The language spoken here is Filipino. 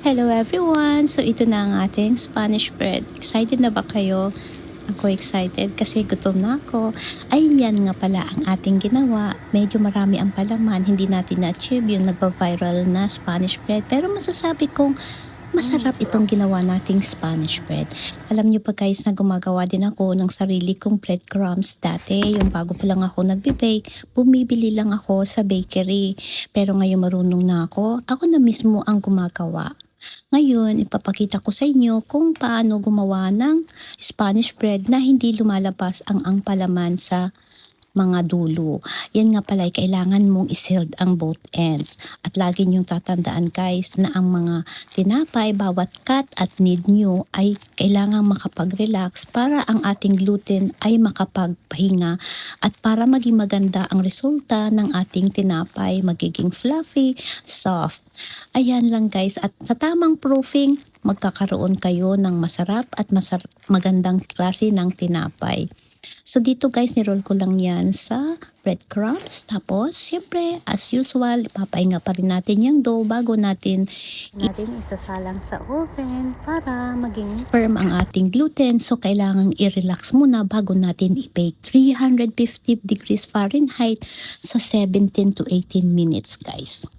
Hello everyone! So ito na ang ating Spanish bread. Excited na ba kayo? Ako excited kasi gutom na ako. Ay yan nga pala ang ating ginawa. Medyo marami ang palaman. Hindi natin na-achieve yung nagpa-viral na Spanish bread. Pero masasabi kong masarap itong ginawa nating Spanish bread. Alam niyo pa guys na gumagawa din ako ng sarili kong breadcrumbs dati. Yung bago pa lang ako nagbe-bake, bumibili lang ako sa bakery. Pero ngayon marunong na ako na mismo ang gumagawa. Ngayon, ipapakita ko sa inyo kung paano gumawa ng Spanish bread na hindi lumalabas ang palaman sa mga dulo. Yan nga pala, kailangan mong i-sealed ang both ends. At lagi niyong tatandaan guys na ang mga tinapay, bawat cut at knead nyo ay kailangan makapag-relax para ang ating gluten ay makapagpahinga at para maging maganda ang resulta ng ating tinapay, magiging fluffy, soft. Ayan lang guys, at sa tamang proofing, magkakaroon kayo ng masarap at magandang klase ng tinapay. So dito guys, niroll ko lang yan sa breadcrumbs. Tapos, syempre, as usual, ipapahinga pa rin natin yung dough bago natin isasalang sa oven para maging firm ang ating gluten. So, kailangan i-relax muna bago natin i-bake 350 degrees Fahrenheit sa 17 to 18 minutes guys.